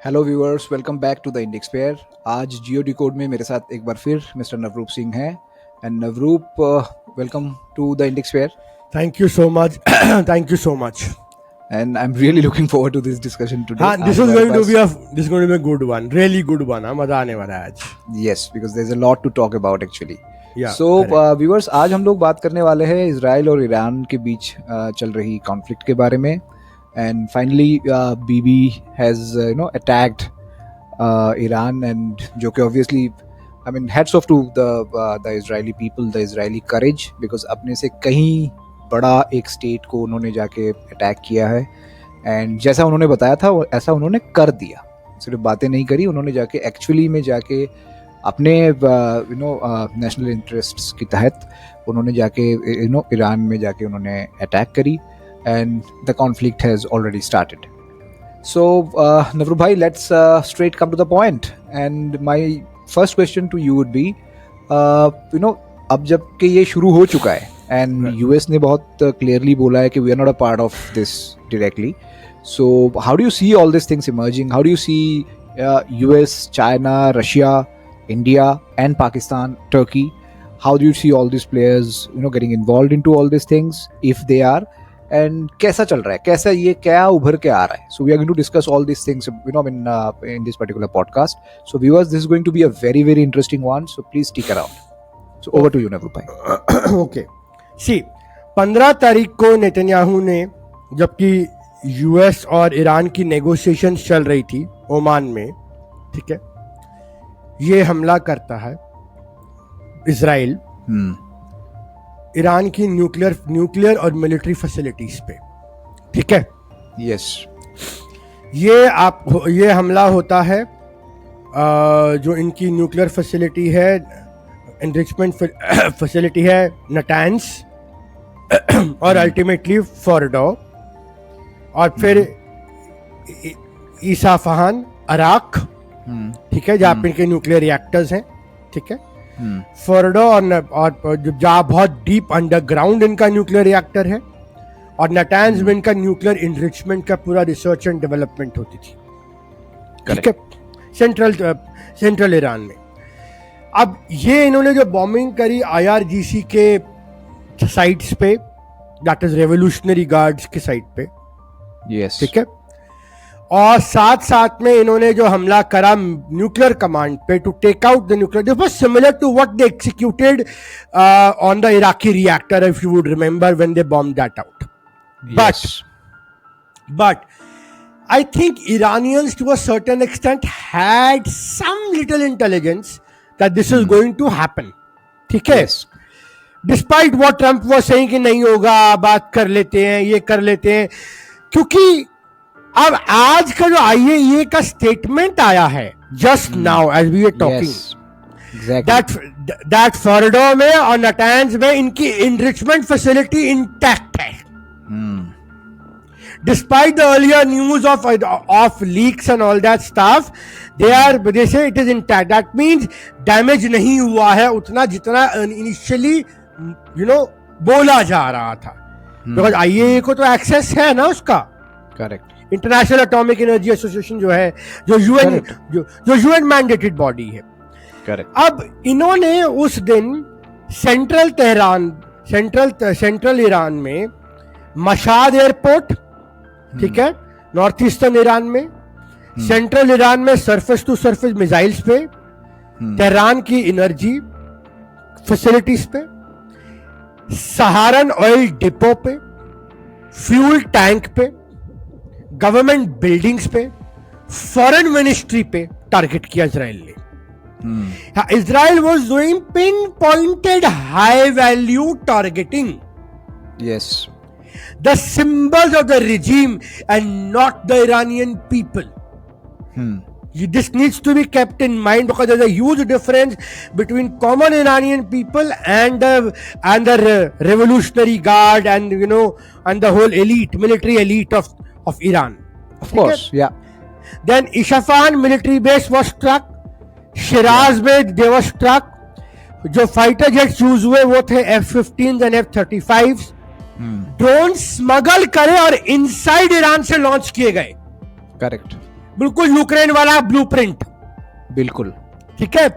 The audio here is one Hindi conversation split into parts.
Hello viewers, welcome back to the Indic Sphere. आज जियो डिकोड में मेरे साथ एक बार फिर मिस्टर नवरूप सिंह हैं। And Navroop, welcome to the Indic sphere. Thank you so much. Thank you so much. And I am really looking forward to this discussion today. This is going to be a good one, really good one. मजा आने वाला है आज. Yes, because there is a lot to talk about actually. Yeah, so viewers, आज हम लोग बात करने वाले हैं इजराइल और ईरान के बीच चल रही कॉन्फ्लिक्ट के बारे में। And finally Bibi has attacked Iran, and जो कि obviously I mean hats off to the Israeli people, the Israeli courage, because अपने से कहीं बड़ा एक स्टेट को उन्होंने जाके अटैक किया है। एंड जैसा उन्होंने बताया था ऐसा उन्होंने कर दिया, सिर्फ बातें नहीं करी, उन्होंने जाके एक्चुअली में जाके अपने नेशनल इंटरेस्ट्स के तहत उन्होंने जाके ईरान में जाके उन्होंने अटैक करी। And the conflict has already started. So, Navrup bhai, let's straight come to the point. And my first question to you would be, अब जब कि ये शुरू हो चुका है, and US ने बहुत clearly बोला है कि we are not a part of this directly. So, how do you see all these things emerging? How do you see US, China, Russia, India, and Pakistan, Turkey? How do you see all these players, getting involved into all these things, if they are? And कैसा चल रहा है, कैसा ये क्या उभर के आ रहा है? So we are going to discuss all this things in this particular podcast. So viewers, this is going to be a very very interesting one, so please stick around. So over to you Navroop भाई. ओके, सी 15 तारीख को नेतन्याहू ने, जबकि यूएस और ईरान की नेगोशिएशन चल रही थी ओमान में, ठीक है, ये हमला करता है इजराइल ईरान की न्यूक्लियर और मिलिट्री फैसिलिटीज पे, ठीक है. यस, ये हमला होता है जो इनकी न्यूक्लियर फैसिलिटी है, एनरिचमेंट फैसिलिटी है नटान्स और अल्टीमेटली फोर्डो, और फिर ईसाफहान, इराक, ठीक है, जहाँ पे इनके न्यूक्लियर रिएक्टर्स हैं, ठीक है. फोर्डो और जहाँ बहुत डीप अंडरग्राउंड इनका न्यूक्लियर रिएक्टर है, और नटान्स में इनका न्यूक्लियर इनरिचमेंट का पूरा रिसर्च एंड डेवलपमेंट होती थी, ठीक है, सेंट्रल ईरान में. अब ये इन्होंने जो बॉम्बिंग करी IRGC के साइट्स पे, दैट इज रेवोल्यूशनरी गार्ड्स के साइट पे, यस, ठीक है, और साथ साथ में इन्होंने जो हमला करा न्यूक्लियर कमांड पे to take out the nuclear, this was similar to what they executed on the Iraqi reactor, if you would remember, when they bomb that out. But I think Iranians to a certain extent had some little intelligence that this is going to happen, ठीक है. Despite what Trump was saying कि नहीं होगा, बात कर लेते हैं, ये कर लेते हैं, क्योंकि अब आज का जो IAEA का स्टेटमेंट आया है just now as we are talking, that Fordo में और नटान्स में इनकी इनरिचमेंट फैसिलिटी इंटैक्ट है. Despite the earlier news of leaks and all that stuff, they say it is intact. That means damage नहीं हुआ है उतना जितना initially बोला जा रहा था. Because IAEA को तो एक्सेस है ना उसका. Correct. International atomic energy association जो है, जो यूएन मैंडेटेड बॉडी है. करेक्ट. अब इन्होंने उस दिन सेंट्रल ईरान में मशाद एयरपोर्ट, ठीक है, नॉर्थ ईस्टर्न ईरान में, सेंट्रल ईरान में सरफेस टू सरफेस मिसाइल्स पे, तेहरान की एनर्जी फैसिलिटीज पे, सहारन ऑयल डिपो पे, फ्यूल टैंक पे, गवर्नमेंट बिल्डिंग्स पे, फॉरेन मिनिस्ट्री पे टारगेट किया इजराइल ने. Israel was doing pin pointed high value targeting, yes, the symbols of the regime and not the Iranian people. This needs to be kept in mind, because there's a huge difference between common Iranian people and the revolutionary guard and and the whole military elite of Iran. Of course, yeah. Then Isfahan military base was struck. Shiraz में they were struck. जो फाइटर जेट्स यूज हुए वो थे F-15s and F-35s. Drone smuggle करे और इनसाइड ईरान से लॉन्च किए गए. करेक्ट. बिल्कुल यूक्रेन वाला ब्लूप्रिंट, बिल्कुल। ठीक है।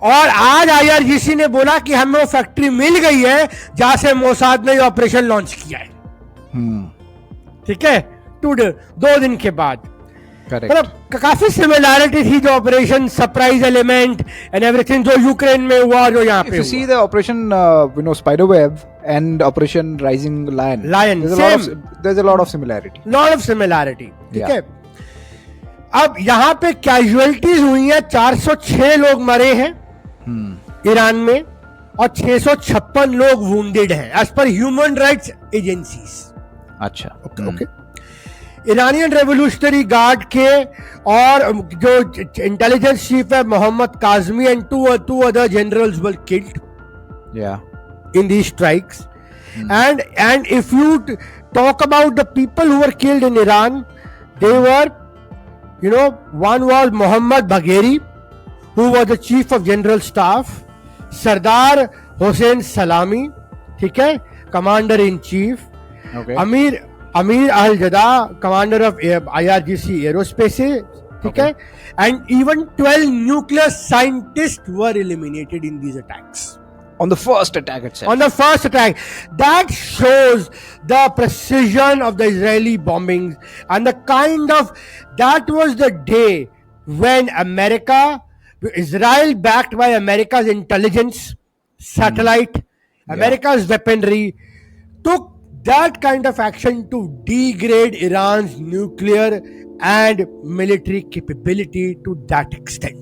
और आज आईआरजीसी ने बोला कि हमें वो फैक्ट्री मिल गई है जहां से मोसाद ने ये ऑपरेशन लॉन्च किया है, ठीक है, 2 दिन के बाद। मतलब काफी सिमिलैरिटी थी जो operation surprise element and everything जो यूक्रेन में हुआ, जो यहाँ पे see the operation spider web and operation rising lion, there is a lot of similarity, ठीक है। अब यहाँ पे कैजुअलिटीज हुई है, 406 लोग मरे हैं ईरान में और 656 लोग वुंडेड हैं as per human rights agencies. अच्छा, ओके। ईरानियन रेवोल्यूशनरी गार्ड के और जो इंटेलिजेंस चीफ है Mohammad Kazemi and two other generals were killed in these strikes. And if you talk about the people who were killed in Iran, they were, one was Mohammad Bagheri, who was the chief of general staff, Sardar Hossein Salami, ठीक है, commander in chief, okay. Amir Al-Jada, commander of IRGC aerospace, ठीक है, and even 12 nuclear scientists were eliminated in these attacks. On the first attack itself. On the first attack. That shows the precision of the Israeli bombings and the kind of, that was the day when Israel backed by America's intelligence, satellite, America's weaponry, took that kind of action to degrade Iran's nuclear and military capability to that extent.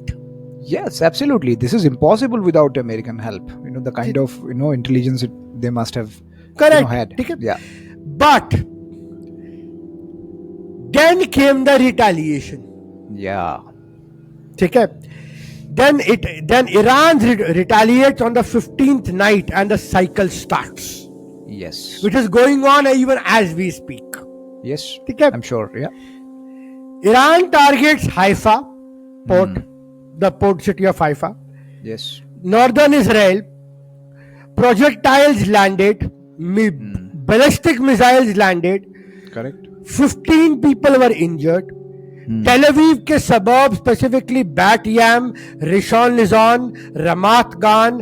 Yes, absolutely. This is impossible without American help. The kind of intelligence they must have had. Yeah. But then came the retaliation. Yeah. Okay. Then Iran retaliates on the 15th night and the cycle starts. Yes. Which is going on even as we speak. Yes. Okay. I'm sure. Yeah. Iran targets Haifa port. The port city of Haifa. Yes. Northern Israel, projectiles landed, ballistic missiles landed. Correct. 15 people were injured. Tel Aviv ke suburbs, specifically Bat Yam, Rishon LeZion, Ramat Gan,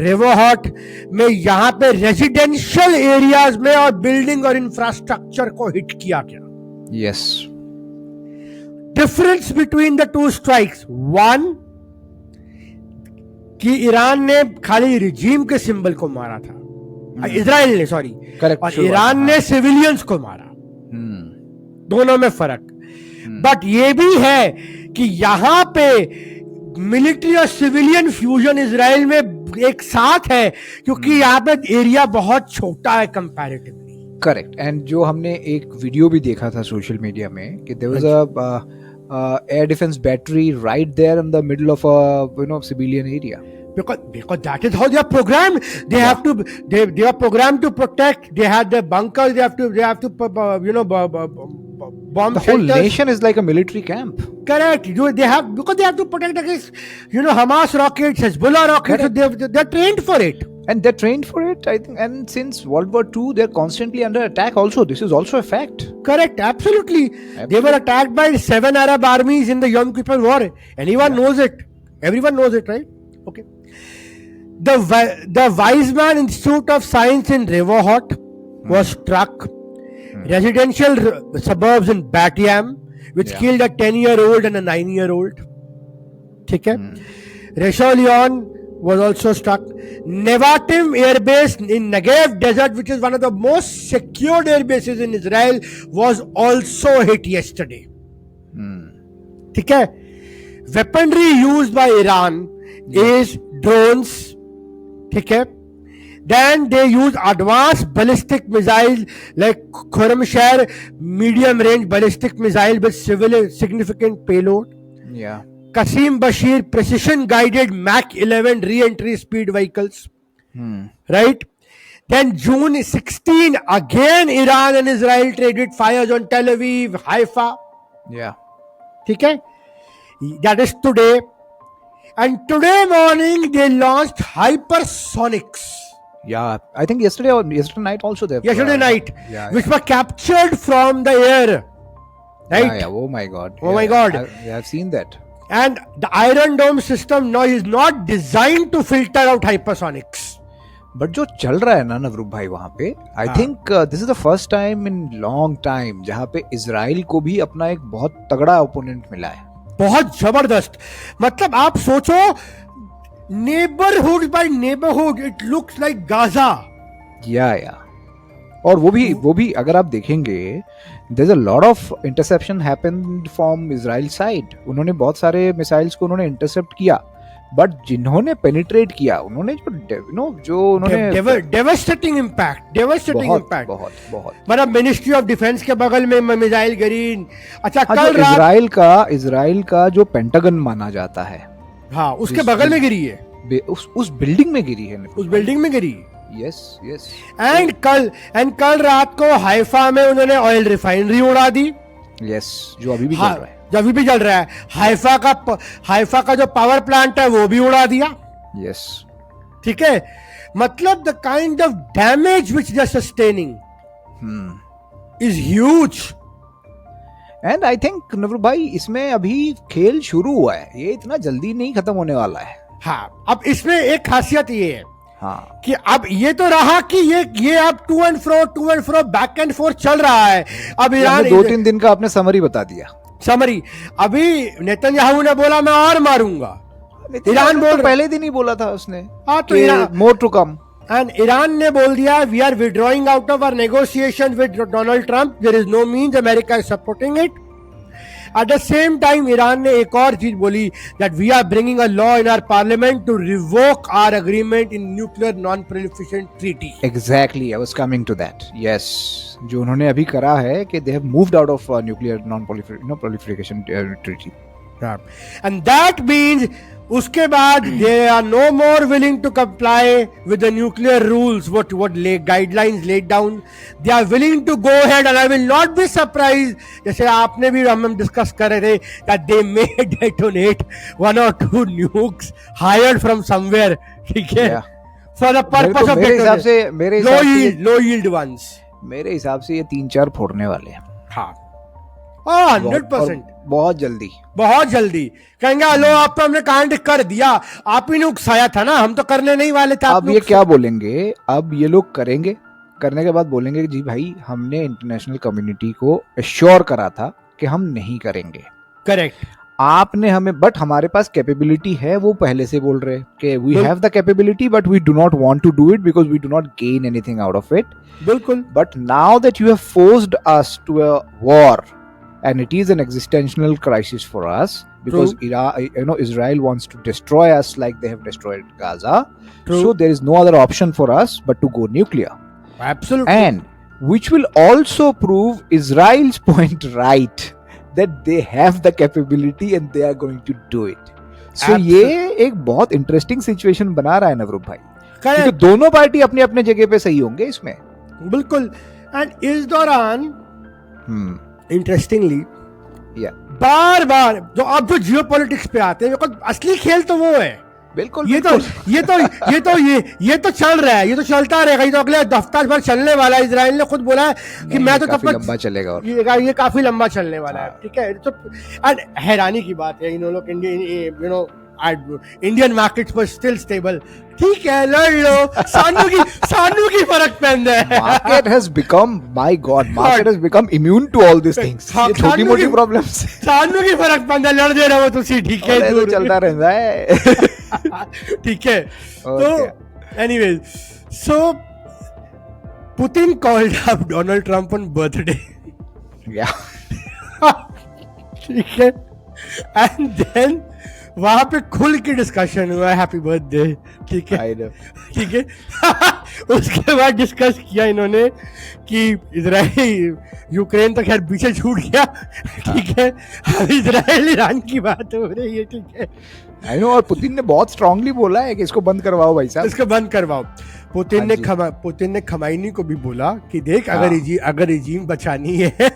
Rehoboth में यहाँ पे residential areas में और building और infrastructure को hit किया गया. Yes. Difference between the two strikes. One, कि ईरान ने खाली रिजीम के सिंबल को मारा था, इजराइल ने, सॉरी, और ईरान ने सिविलियंस को मारा, दोनों में फर्क। बट ये भी है कि यहां पे मिलिट्री और सिविलियन फ्यूजन इजराइल में एक साथ है, क्योंकि यहाँ पे एरिया बहुत छोटा है कंपैरेटिवली। करेक्ट। एंड जो हमने एक वीडियो भी देखा था सोशल मीडिया में कि there was a air defense battery right there in the middle of a civilian area. Because that is how they are programmed. They have to. They are programmed to protect. They had their bunkers. They have to bomb the whole nation is like a military camp. Correct. They have, because they have to protect against Hamas rockets, Hezbollah rockets. So they're trained for it. And they're trained for it, I think. And since World War II, they're constantly under attack also. This is also a fact. Correct. Absolutely. They were attacked by 7 Arab armies in the Yom Kippur War. Anyone knows it. Everyone knows it, right? Okay. The Weizmann Institute of Science in Rehoboth was struck. Residential suburbs in Bat Yam, which killed a 10-year-old and a 9-year-old. Okay. Rishon LeZion was also struck. Nevatim Air Base in Negev Desert, which is one of the most secured air bases in Israel, was also hit yesterday. Okay. Weaponry used by Iran is drones. Okay. Then they use advanced ballistic missiles like Khorramshahr medium range ballistic missile with significant payload. Yeah. Qasim Bashir precision guided Mach 11 re-entry speed vehicles. Right? Then June 16, again Iran and Israel traded fires on Tel Aviv, Haifa. Yeah. Okay? That is today. And today morning they launched hypersonics. Yeah, I think yesterday night also there. Yesterday night, which were captured from the air. right? Yeah, oh my God. Oh my God. I have seen that. And the Iron Dome system now is not designed to filter out hypersonics. But जो चल रहा है ना नवरूप भाई वहां पे, I think this is the first time in long time जहां पे इजराइल को भी अपना एक बहुत तगड़ा ओपोनेंट मिला है. बहुत जबरदस्त. मतलब आप सोचो, neighbourhood by neighbourhood, it looks like Gaza. या और वो भी अगर आप देखेंगे, there is a lot of interception happened from Israel side. उन्होंने बहुत सारे मिसाइल्स को उन्होंने इंटरसेप्ट किया, बट जिन्होंने पेनिट्रेट किया उन्होंने जो उन्होंने डेवास्टेटिंग इम्पैक्ट बहुत मतलब मिनिस्ट्री ऑफ डिफेंस के बगल में मिसाइल गिरी. अच्छा, कल रात इजराइल का जो पेंटागन माना जाता है, हाँ, उसके बगल में गिरी है, उस बिल्डिंग में गिरी है, उस बिल्डिंग में गिरी. यस. एंड कल रात को हाइफा में उन्होंने ऑयल रिफाइनरी उड़ा दी. यस, जो अभी भी चल रहा है. अभी भी चल रहा है. हाइफा का जो पावर प्लांट है वो भी उड़ा दिया. यस. ठीक है. मतलब the kind of damage which they are sustaining is huge. And I think Navroop भाई, इसमें अभी खेल शुरू हुआ है, ये इतना जल्दी नहीं खत्म होने वाला है. हाँ, अब इसमें एक खासियत ये है, हाँ, कि अब ये तो रहा कि ये अब to and fro back and forth चल रहा है. अब ईरान 2-3 दिन का आपने समरी बता दिया. समरी अभी नेतन्याहू ने बोला मैं और मारूंगा. ईरान बोल तो पहले दिन ही बोला था उसने. हाँ, तो Iran more to come. And Iran ने बोल दिया we are withdrawing out of our negotiation with Donald Trump. There is no means America is supporting it. At the same time Iran ने एक और चीज बोली, that we are bringing a law in our parliament to revoke our agreement in nuclear non proliferation treaty. Exactly, I was coming to that. Yes, जो उन्होंने अभी करा है कि they have moved out of nuclear non proliferation treaty. And that means उसके बाद they are no more willing to comply with the nuclear rules what guidelines laid down. They are willing to go ahead and I will not be surprised, जैसे आपने भी हम डिस्कस कर रहे थे, that they may detonate 1 or 2 nukes hired from somewhere. ठीक है, for the purpose of low yield once. मेरे हिसाब से ये 3-4 फोड़ने वाले हैं. हाँ, 100%. बहुत जल्दी कहेंगे लो, आप तो हमने कांड कर दिया, आप ही ने उकसाया था ना, हम तो करने नहीं वाले थे. अब ये क्या बोलेंगे, अब ये लोग करेंगे, करने के बाद बोलेंगे जी भाई हमने इंटरनेशनल कम्युनिटी को एश्योर करा था कि हम नहीं करेंगे. करेक्ट. आपने हमें, बट हमारे पास कैपेबिलिटी है, वो पहले से बोल रहे कि we have the capability but we do not want to do it because we do not gain anything out of it. बिल्कुल. But now that you have forced us to a war and it is an existential crisis for us because Israel wants to destroy us like they have destroyed Gaza. True. So there is no other option for us but to go nuclear. Absolutely. And which will also prove Israel's point right that they have the capability and they are going to do it. So ये एक बहुत interesting situation बना रहा है नवरूप भाई, क्योंकि दोनों पार्टी अपने अपने जगह पे सही होंगे इसमें. बिल्कुल. एंड इस दौरान इंटरेस्टिंगली बार जो जियोपॉलिटिक्स पे आते हैं, असली खेल तो वो है. बिल्कुल. ये तो चल रहा है, ये तो चलता रहेगा, ये तो अगले हफ्ता भर चलने वाला है. इजराइल ने खुद बोला है कि मैं तो तब तक लंबा चलेगा, और ये काफी लंबा चलने वाला है. ठीक है. तो हैरानी की बात है, इन लोग इंडियन मार्केट्स पर स्टिल स्टेबल. ठीक है, लड़ लो, सानू की फर्क पैंदा है. Market has become, my god, market has become immune to all this things. ये छोटी मोटी प्रॉब्लम्स, सानू की फर्क पैंदा, लड़ दे रहो तुसी. ठीक है, तो चलता रहता है. ठीक है. तो anyways, so Putin called up Donald Trump on birthday. ठीक है. एंड देन वहां पे खुल के डिस्कशन हुआ, हैप्पी बर्थडे. ठीक है. ठीक है. उसके बाद डिस्कस किया इन्होंने कि इजराइल यूक्रेन तो खैर पीछे छूट गया. ठीक है. अब इजराइल ईरान की बात हो रही है. ठीक है. I know. और पुतिन ने बहुत स्ट्रांगली बोला है कि इसको बंद करवाओ भाई साहब, इसको बंद करवाओ. पुतिन ने खमाइनी को भी बोला कि देख, अगर रिजीम बचानी है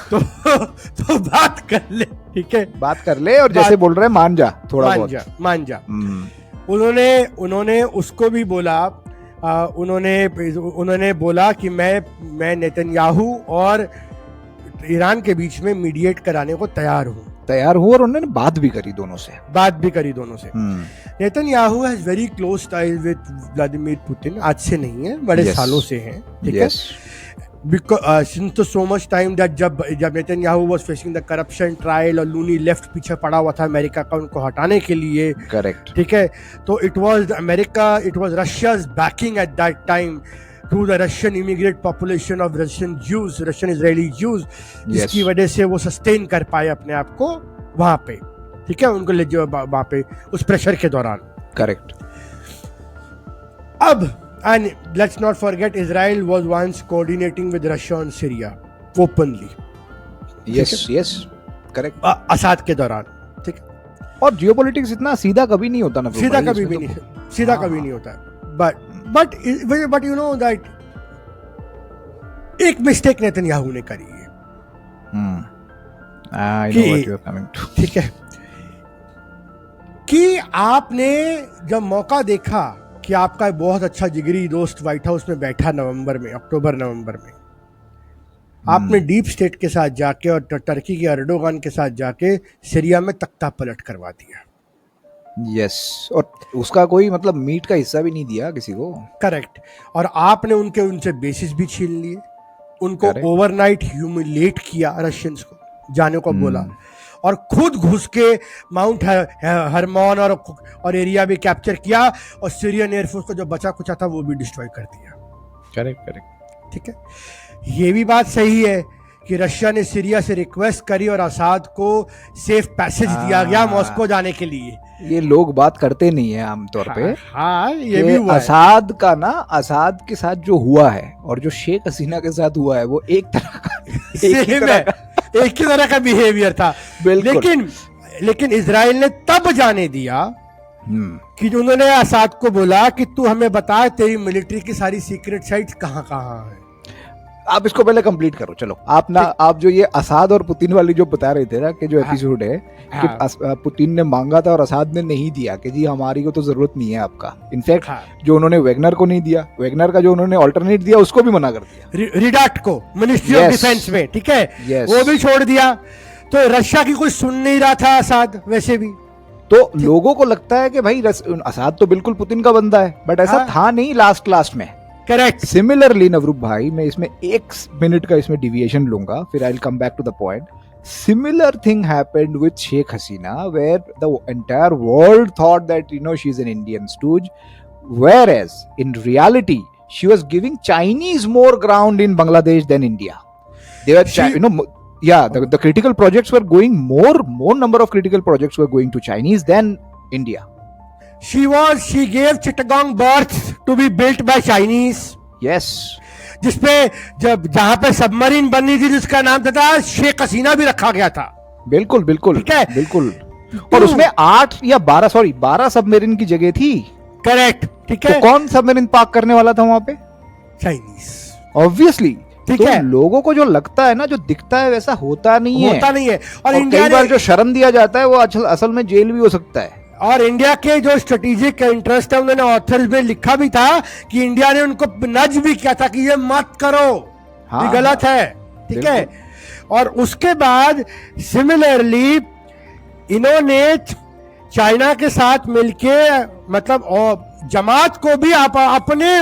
तो बात कर ले. ठीक है, बात कर ले, और जैसे बोल रहे हैं मान जा, थोड़ा मान जा. उन्होंने उसको भी बोला, उन्होंने बोला कि मैं नेतन्याहू और ईरान के बीच में मीडिएट कराने को तैयार और उन्होंने बात भी करी दोनों से। Netanyahu has very close ties with Vladimir Putin, आज से नहीं है, बड़े सालों से हैं, ठीक है। because since so much time that जब Netanyahu was facing the corruption trial और लूनी लेफ्ट पीछे पड़ा हुआ था अमेरिका का उनको हटाने के लिए, करेक्ट, ठीक है, तो it was Russia's backing at that time through the Russian immigrant population of Russian Israeli Jews, जिसकी वजह से वो सस्टेन कर पाए अपने आप को वहां पे, ठीक है, उनको ले जाओ वहां पे उस प्रेशर के दौरान, करेक्ट। अब and let's not forget Israel was once coordinating with Russia on Syria openly, yes, correct, असाद के दौरान, ठीक है। और जियोपॉलिटिक्स इतना सीधा कभी नहीं होता ना, सीधा कभी नहीं होता, but you know that एक मिस्टेक नेतन्याहू ने करी है, I know what you're coming to, ठीक है, कि आपने जब मौका देखा कि आपका बहुत अच्छा जिगरी दोस्त व्हाइट हाउस में बैठा अक्टूबर नवंबर में, आपने डीप स्टेट के साथ जाके और टर्की के अर्डोगान के साथ जाके सीरिया में तख्ता पलट करवा दिया, यस, और उसका कोई मतलब मीट का हिस्सा भी नहीं दिया किसी को, करेक्ट, और आपने उनसे बेसिस भी छीन लिए, उनको ओवरनाइट ह्यूमिलेट किया, रशियंस को जाने को बोला, और खुद घुस के माउंट हरमोन और एरिया भी कैप्चर किया, और सीरियन एयरफोर्स को जो बचा कुचा था वो भी डिस्ट्रॉय कर दिया, करेक्ट, ठीक है। ये भी बात सही है कि रशिया ने सीरिया से रिक्वेस्ट करी और असाद को सेफ पैसेज दिया गया मॉस्को जाने के लिए। ये लोग बात करते नहीं है आमतौर पे, हाँ, ये भी हुआ असाद का ना, असाद के साथ जो हुआ है और जो शेख हसीना के साथ हुआ है वो एक ही तरह का बिहेवियर था, लेकिन इजराइल ने तब जाने दिया कि उन्होंने असाद को बोला कि तू हमें बता तेरी मिलिट्री की सारी सीक्रेट साइट्स कहाँ है। आप इसको पहले कंप्लीट करो, चलो आप जो ये असाद और पुतिन वाली जो बता रहे थे ना कि जो एपिसोड है कि पुतिन ने मांगा था और असाद ने नहीं दिया कि जी हमारी को तो जरूरत नहीं है आपका, इनफैक्ट जो उन्होंने वैगनर को नहीं दिया, वैगनर का जो उन्होंने ऑल्टरनेट दिया उसको भी मना कर दिया, रिडाट को मिनिस्ट्री ऑफ डिफेंस में, ठीक है, वो भी छोड़ दिया, तो रशिया की कोई सुन नहीं रहा था असाद वैसे भी, तो लोगों को लगता है कि भाई असाद तो बिल्कुल पुतिन का बंदा है, बट ऐसा था नहीं लास्ट में, करेक्ट। सिमिलरली नवरूप भाई, मैं इसमें 1 मिनट का इसमें डिविएशन लूंगा, फिर I will come back to the point. Similar thing happened with Sheikh Hasina, where the entire world thought that she is an Indian stooge, whereas in reality she was giving Chinese more ground in Bangladesh than India. They were, the critical projects were going more number of critical projects were going to Chinese than India. She gave Chittagong birth to be built by Chinese. Yes. जिसपे जहां पे सबमरीन बनी थी जिसका नाम था शेख हसीना भी रखा गया था। बिल्कुल, ठीक है, बिल्कुल। और उसमें 8 या 12 सबमरीन की जगह थी, करेक्ट, ठीक है। तो कौन सबमरीन पार्क करने वाला था वहां पे? चाइनीज, ऑब्वियसली, ठीक है। लोगों को जो लगता है ना, जो दिखता है वैसा होता नहीं है। और इंडिया कई बार जो शर्म दिया जाता है वो असल में जेल भी हो सकता है। और इंडिया के जो स्ट्रेटेजिक इंटरेस्ट है, उन्होंने ऑथर्स में लिखा भी था कि इंडिया ने उनको नज भी किया था कि ये मत करो, ये गलत है, ठीक है। और उसके बाद सिमिलरली इन्होंने चाइना के साथ मिलके, मतलब जमात को भी अपने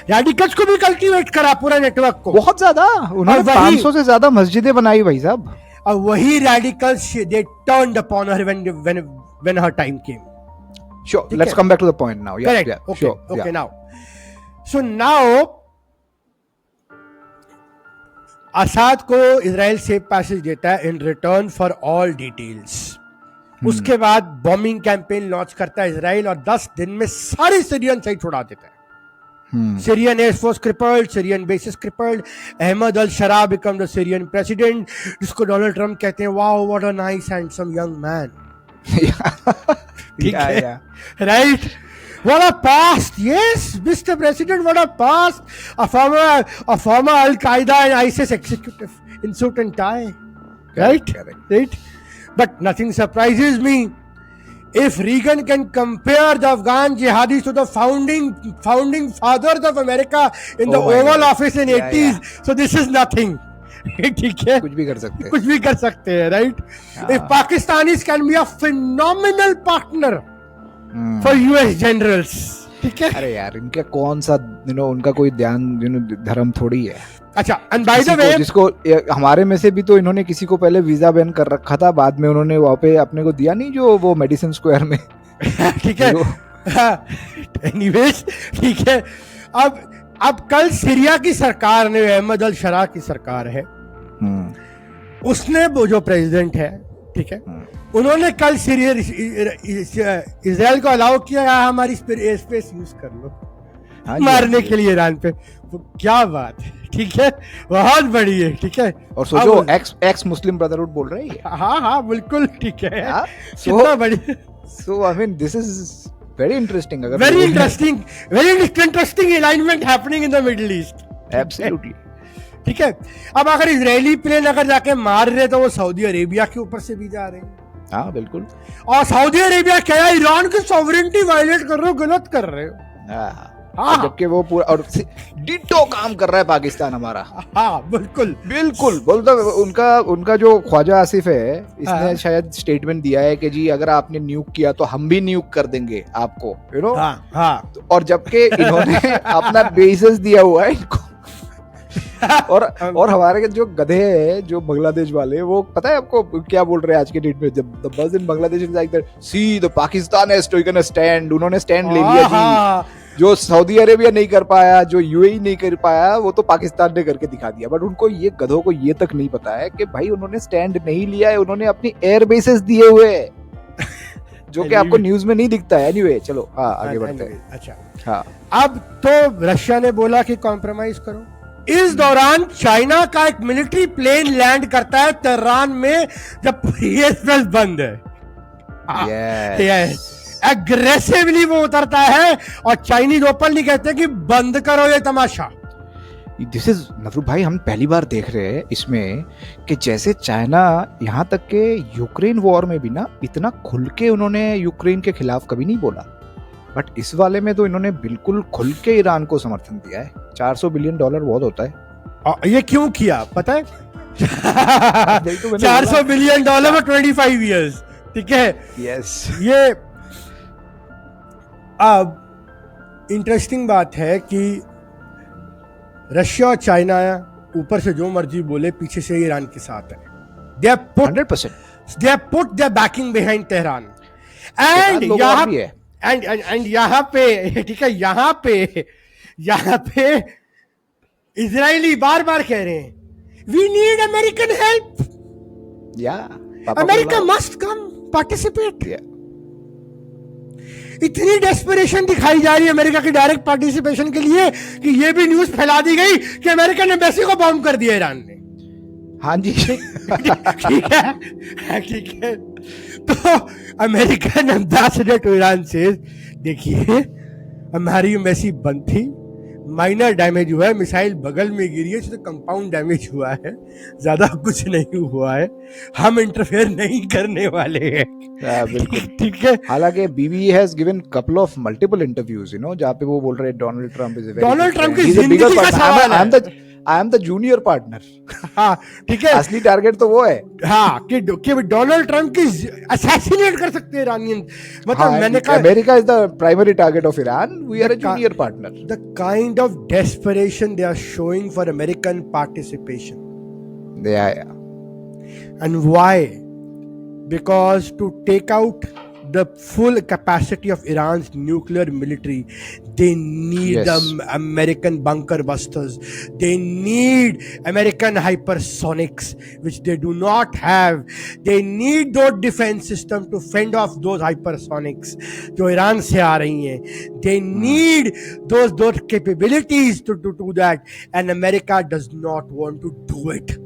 रेडिकल्स को भी कल्टीवेट करा, पूरा नेटवर्क को बहुत ज्यादा। उन्होंने 500 से ज्यादा मस्जिदें बनाई भाई साहब। और वही radicals they turned upon her when her time came. Sure, let's come back to the point now. Correct. Yeah, okay, sure. Okay, yeah. now असाद को इजराइल सेफ पैसेज देता है in return for all details. उसके बाद बॉम्बिंग कैंपेन लॉन्च करता है इजराइल और 10 दिन में सारी सीरियन साइट उड़ा देता है। Syrian Air Force crippled, Syrian bases crippled. Ahmad al-Shara become the Syrian president, जिसको डोनाल्ड ट्रम्प कहते हैं, wow, what a nice handsome young man. ठीक है, right? What a past, yes, Mr. President, what a past. A former Al-Qaeda and ISIS executive in suit and tie, right? Right? But nothing surprises me. If Reagan can compare the Afghan jihadis to the founding fathers of America in the Oval Office in 80s, so this is nothing. ठीक है, कुछ भी कर सकते हैं। कुछ भी कर सकते हैं, right? If Pakistanis can be a phenomenal partner for US generals, ठीक है। अरे यार, इनका कौन सा उनका कोई ध्यान धर्म थोड़ी है। अच्छा, एंड बाय द वे, जिसको हमारे में से भी तो इन्होंने किसी को पहले वीजा बैन कर रखा था, बाद में उन्होंने वहाँ पे अपने को दिया नहीं, जो वो मेडिसिन स्क्वायर में। ठीक है, एनीवेज, ठीक है। अब कल सीरिया की सरकार ने, अहमद अल शरा की सरकार है, उसने वो जो प्रेसिडेंट है, ठीक है, उन्होंने कल सीरिया इजराइल को अलाउ किया हमारी स्पेस यूज कर लो मारने के लिए ईरान पे। तो क्या बात है, ठीक है, बहुत बड़ी है, ठीक है। और सोचो, एक्स मुस्लिम ब्रदरहुड बोल रही है। हाँ, बिल्कुल, ठीक है, कितना बड़ी। So I mean this is very interesting. Very interesting alignment happening in the Middle East. Absolutely. ठीक है। अब अगर इजरायली प्लेन अगर जाके मार रहे तो वो सऊदी अरेबिया के ऊपर से भी जा रहे हैं। हाँ, बिल्कुल। और सऊदी अरेबिया क्या है, ईरान की सॉवरेनिटी वायलेट कर रहे हो, गलत कर रहे हो। हाँ, जबकि वो पूरा और डिटो काम कर रहा है पाकिस्तान हमारा। हाँ, बिल्कुल बोलता उनका जो ख्वाजा आसिफ है, इसने शायद स्टेटमेंट दिया है कि जी अगर आपने न्यूक किया तो हम भी न्यूक कर देंगे आपको, यू नो। हाँ। और जबकि इन्होंने अपना बेसिस दिया हुआ है इनको। और हमारे जो गधे हैं, जो बांग्लादेश वाले, वो पता है आपको क्या बोल रहे हैं आज के डेट में, जब the bus in Bangladesh is like that, see the Pakistan has taken a stand, उन्होंने स्टैंड ले लिया जी। जो सऊदी अरेबिया नहीं कर पाया, जो यूएई नहीं कर पाया, वो तो पाकिस्तान ने करके दिखा दिया। बट उनको ये गधों को ये तक नहीं पता है कि भाई उन्होंने स्टैंड नहीं लिया है, उन्होंने अपनी एयर बेसेस दिए हुए हैं जो कि आपको न्यूज में नहीं दिखता है। एनीवे, चलो आगे बढ़ते हैं। अच्छा, हाँ, अब तो रशिया ने बोला कि कॉम्प्रोमाइज करो। इस दौरान चाइना का एक मिलिट्री प्लेन लैंड करता है तेहरान में, जब एयरस्पेस बंद है। एग्रेसिवली वो उतरता है और चाइनीज ओपनली कहते हैं कि बंद करो ये तमाशा। दिस इज नवरू भाई, हम पहली बार देख रहे हैं इसमें कि जैसे चाइना यहाँ तक के यूक्रेन वॉर में भी ना इतना खुल के उन्होंने यूक्रेन के खिलाफ कभी नहीं बोला, बट इस वाले में तो इन्होंने बिल्कुल खुल के ईरान को समर्थन दिया है। $400 बिलियन बहुत होता है। ये क्यों किया पता है? $400 बिलियन में 25 ईयर्स, ठीक है। यस, ये अब इंटरेस्टिंग बात है कि रशिया और चाइना ऊपर से जो मर्जी बोले, पीछे से ईरान के साथ है। They have put 100%. They have put their backing behind Tehran. And यहाँ पे, ठीक है, यहाँ पे इजरायली बार बार कह रहे हैं we need American help. America must come participate. इतनी डेस्परेशन दिखाई जा रही है अमेरिका की डायरेक्ट पार्टिसिपेशन के लिए कि ये भी न्यूज फैला दी गई कि अमेरिकन एम्बेसी को बॉम्ब कर दिया ईरान ने। हाँ जी, ठीक है। तो अमेरिकन एम्बेसडर टू ईरान से, देखिए हमारी एम्बेसी बंद थी, माइनर डैमेज हुआ है, मिसाइल बगल में गिरी है, तो कंपाउंड डैमेज हुआ है, ज्यादा कुछ नहीं हुआ है, हम इंटरफेयर नहीं करने वाले हैं। बिल्कुल, ठीक है। हालांकि Bibi has given couple of multiple interviews, जहाँ पे वो बोल रहे हैं डोनाल्ड ट्रम्प की जिंदगी का सवाल है, I am the junior partner. हाँ, ठीक है, असली टारगेट तो वो है। हाँ, कि डोनाल्ड ट्रम्प की असैसिनेट कर सकते हैं ईरानियन। मतलब मैंने कहा America is the primary target of Iran, we are a junior partner. The kind of desperation they are showing for American participation. And why? Because to take out the full capacity of Iran's nuclear military, they need the American bunker busters. They need American hypersonics, which they do not have. They need those defense systems to fend off those hypersonics जो ईरान से आ रही हैं. They need those capabilities to do that, and America does not want to do it.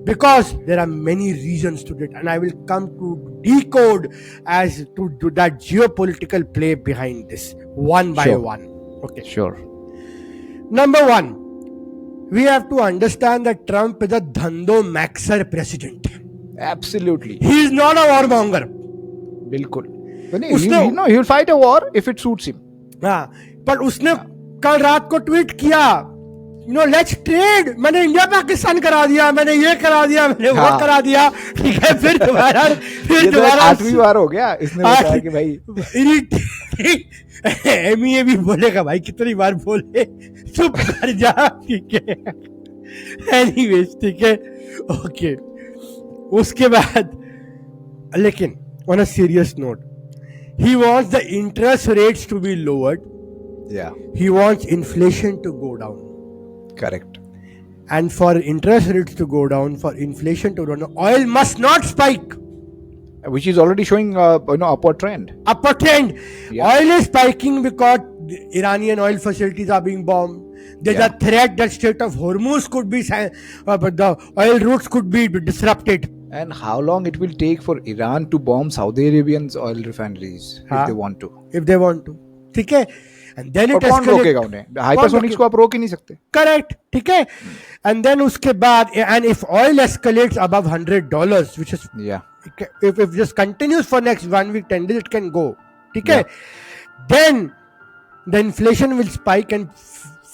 Because there are many reasons to it, and I will come to decode as to that geopolitical play behind this one by one. Okay, sure. Number one, we have to understand that Trump is a dhando maxer president. Absolutely, he is not a warmonger. बिल्कुल, he will fight a war if it suits him. हाँ, पर उसने कल रात को ट्वीट किया लेट्स ट्रेड, मैंने इंडिया पाकिस्तान करा दिया, मैंने ये करा दिया, मैंने वो हाँ। करा दिया, ठीक है, फिर दोबारा ये तो 8वीं बार हो गया इसने बताया कि भाई एमईए भी बोलेगा भाई कितनी बार बोले, चुप कर जा, ठीक है, एनीवेज, ठीक है, ओके। उसके बाद लेकिन on a serious note, he wants the interest rates to be lowered, yeah, he wants inflation to go down, correct, and for interest rates to go down, for inflation to go down, oil must not spike. which is already showing upward trend. Upward trend. Yeah. Oil is spiking because the Iranian oil facilities are being bombed. There's Yeah. a threat that Strait of Hormuz could be, but the oil routes could be disrupted. And how long it will take for Iran to bomb Saudi Arabian's oil refineries हाँ. if they want to? If they want to, ठीक है, and then और it कौन escalates. रोकेगा उन्हें? हाइपरसोनिक्स को आप रोक ही नहीं सकते. Correct, ठीक है, and then उसके बाद, and if oil escalates above $100, which is, Yeah. if this continues for next 1 week, 10 days, it can go, ठीक है, then the inflation will spike and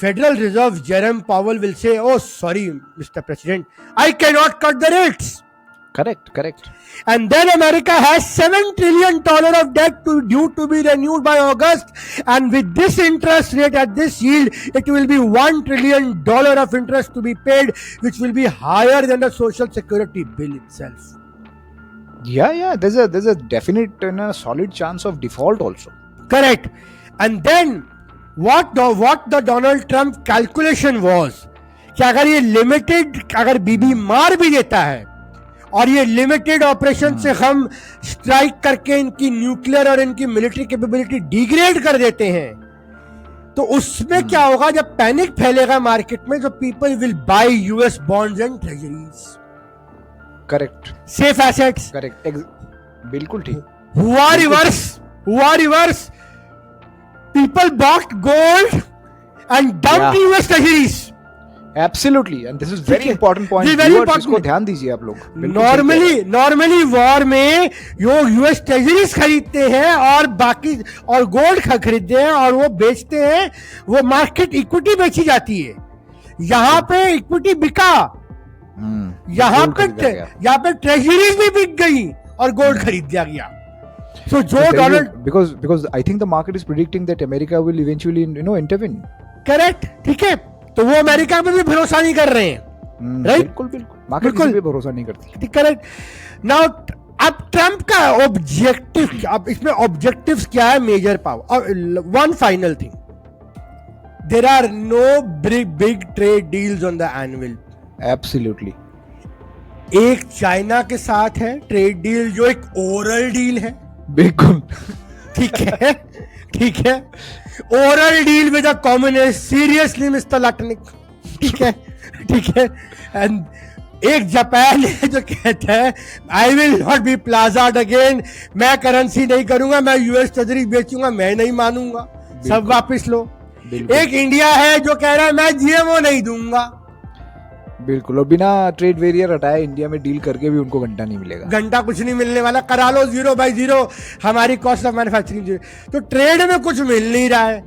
Federal Reserve Jerome Powell will say, oh sorry Mr. President, I cannot cut the rates. Correct. And then America has $7 trillion of debt due to be renewed by August, and with this interest rate at this yield, it will be $1 trillion of interest to be paid, which will be higher than the Social Security bill itself. Yeah. There's a definite and a solid chance of default also. Correct. And then what the Donald Trump calculation was, कि अगर ये लिमिटेड, अगर बीबी मार भी देता है और ये लिमिटेड ऑपरेशन से हम स्ट्राइक करके इनकी न्यूक्लियर और इनकी मिलिट्री कैपेबिलिटी डिग्रेड कर देते हैं, तो उसमें क्या होगा, जब पैनिक फैलेगा मार्केट में, तो people will buy US bonds and treasuries, correct, safe assets, correct, बिल्कुल ठीक. हुआ reverse, people bought gold and dumped US treasuries. Absolutely, and this is very important point. This is very Viewers, important. इसको ध्यान दीजिए आप लोग. बिल्कुल सही कह रहे हैं. नॉर्मली वॉर में जो यूएस ट्रेजरीज खरीदते हैं और बाकी और गोल्ड खरीदते हैं और वो बेचते हैं, वो मार्केट इक्विटी बेची जाती है. यहाँ पे इक्विटी बिका, यहाँ पे ट्रेजरीज भी बिक गई और गोल्ड खरीद दिया गया. So Joe Donald, because I think the market is predicting that America will eventually intervene. Correct, ठीक है, तो वो अमेरिका पे भी भरोसा नहीं कर रहे हैं, राइट? बिल्कुल मार्केट किसी पे भरोसा नहीं करती. करेक्ट. नाउ अब ट्रम्प का ऑब्जेक्टिव, अब इसमें ऑब्जेक्टिव्स क्या है, major power. One final thing, there are no big trade deals on the annual. Absolutely. एक चाइना के साथ है ट्रेड डील, जो एक ओरल डील है. बिल्कुल ठीक है, oral deal with a communist, seriously mister Lutnick, ठीक है. एंड एक जापान है जो कहता है I will not be plazaed again, मैं करेंसी नहीं करूंगा, मैं यूएस ट्रेजरी बेचूंगा, मैं नहीं मानूंगा, सब वापस लो. एक इंडिया है जो कह रहा है मैं जीएमओ नहीं दूंगा. बिल्कुल, और बिना ट्रेड बैरियर हटाए इंडिया में डील करके भी उनको घंटा नहीं मिलेगा. घंटा कुछ नहीं मिलने वाला, करा लो 0/0, हमारी कॉस्ट ऑफ मैन्युफैक्चरिंग 0. तो ट्रेड में कुछ मिल नहीं रहा है.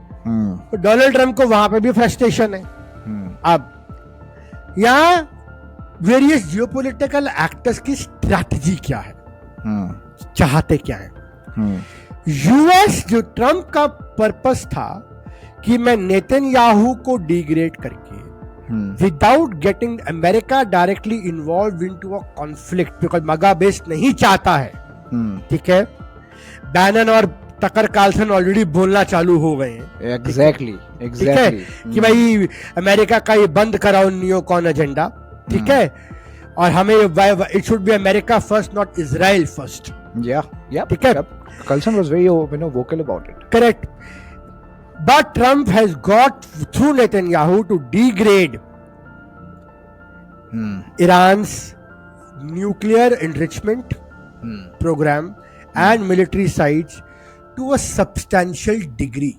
तो डोनाल्ड ट्रम्प को वहां पे भी फ्रस्ट्रेशन है. अब यहाँ वेरियस जियोपॉलिटिकल एक्टर्स की स्ट्रैटेजी क्या है, चाहते क्या है. यूएस, जो ट्रम्प का पर्पस था कि मैं नेतन्याहू को डिग्रेड करके without getting America directly involved into a conflict, because मगा बेस नहीं चाहता है. ठीक है, बैनन और टकर कार्लसन ऑलरेडी बोलना चालू हो गए हैं. एग्जैक्टली ठीक है, कि भाई अमेरिका का ये बंद कराओ नियोकॉन एजेंडा. ठीक है, और हमें it should be America first, not Israel first. ठीक है, Carlson was very vocal about it. Correct. But Trump has got through Netanyahu to degrade Iran's nuclear enrichment program and military sites to a substantial degree.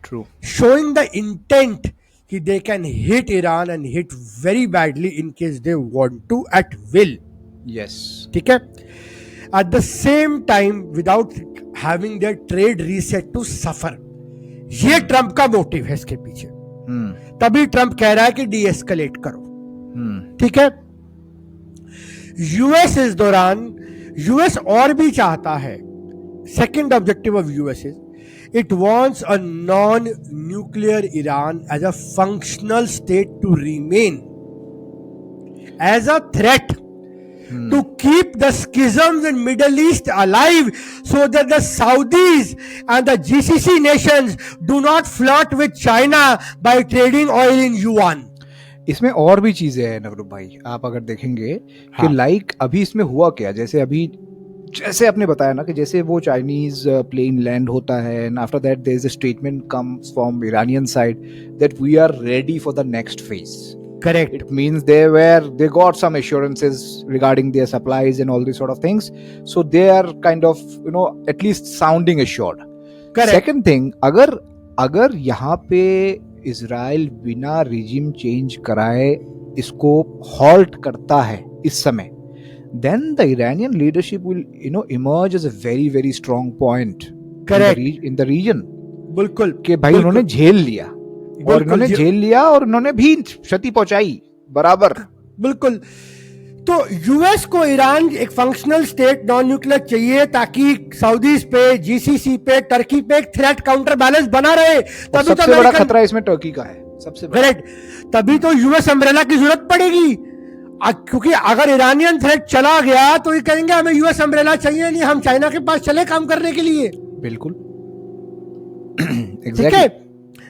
True. Showing the intent that they can hit Iran and hit very badly in case they want to at will. Yes. ठीक है. At the same time, without having their trade reset to suffer. ये ट्रम्प का मोटिव है इसके पीछे. तभी ट्रंप कह रहा है कि डी एस्केलेट करो। ठीक है। यूएस इस दौरान, यूएस और भी चाहता है, second objective of US is it wants a non nuclear Iran as a functional state to remain as a threat to keep the schisms in Middle East alive so that the Saudis and the GCC nations do not flirt with China by trading oil in yuan. इसमें और भी चीजें हैं नवरूप भाई, आप अगर देखेंगे कि लाइक अभी इसमें हुआ क्या, जैसे आपने बताया ना कि जैसे वो चाइनीज प्लेन लैंड होता है and after that there is a statement comes from Iranian side that we are ready for the next phase. Correct. It means they got some assurances regarding their supplies and all these sort of things. So they are kind of, at least sounding assured. Correct. Second thing, अगर यहाँ पे इजराइल बिना regime change कराए इसको halt करता है इस समय, then the Iranian leadership will, emerge as a very, very strong point. Correct. in the region. बिल्कुल. कि भाई उन्होंने झेल लिया और इन्होंने झेल लिया और इन्होंने भी क्षति पहुंचाई बराबर. बिल्कुल. तो यूएस को ईरान एक फंक्शनल स्टेट नॉन न्यूक्लियर चाहिए ताकि सऊदीज पे, जीसीसी पे, टर्की पे एक थ्रेट काउंटर बैलेंस बना रहे. तभी सबसे बड़ा खतरा इसमें टर्की का है, सबसे बड़ा. करेक्ट. तभी तो यूएस अम्ब्रेला की जरूरत पड़ेगी, क्योंकि अगर ईरानियन थ्रेट चला गया तो ये कहेंगे हमें यूएस अम्ब्रेला चाहिए नहीं, हम चाइना के पास चले काम करने के लिए. बिल्कुल. ठीक है.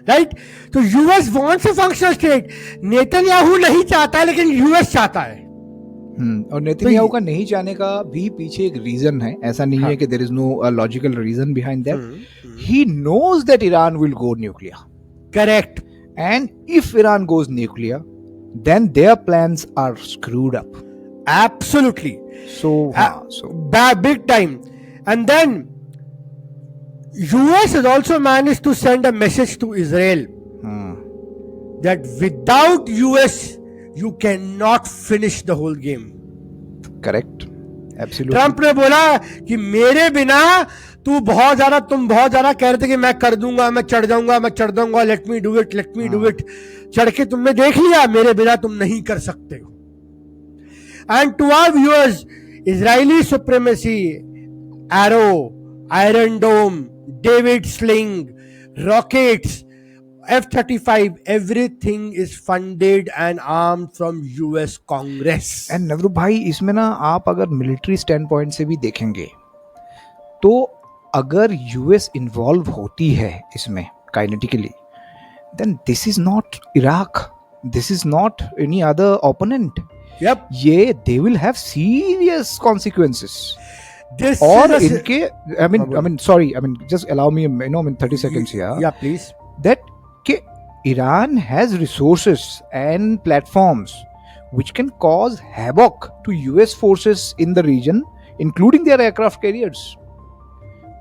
राइट. तो US wants a functional state. Netanyahu नहीं चाहता है लेकिन यूएस चाहता है. और नेतन्याहू का नहीं चाहने का भी पीछे एक रीजन है. ऐसा नहीं है कि there is no logical reason behind that. He knows that Iran will go nuclear. Correct. And if Iran goes nuclear then their plans are screwed up. Absolutely. So big time. And then US has also managed to send a message to Israel that without US you cannot finish the whole game. Correct. Absolutely. Trump ने बोला कि मेरे बिना तुम बहुत ज्यादा कह रहे थे कि मैं कर दूंगा, मैं चढ़ जाऊंगा, लेट मी डू इट. चढ़ के तुमने देख लिया, मेरे बिना तुम नहीं कर सकते हो. And to our viewers, Israeli supremacy, arrow, iron dome, David sling, rockets, F-35, everything is funded and armed from US Congress. And नवरूप भाई, इसमें ना आप अगर मिलिट्री स्टैंड पॉइंट से भी देखेंगे तो अगर यूएस इन्वॉल्व होती है इसमें kinetically, then this is not Iraq, this is not any other opponent. Yep. ये they will have serious consequences. This और इनके just allow me 30 seconds here. Yeah, please. That कि Iran has resources and platforms which can cause havoc to US forces in the region, including their aircraft carriers.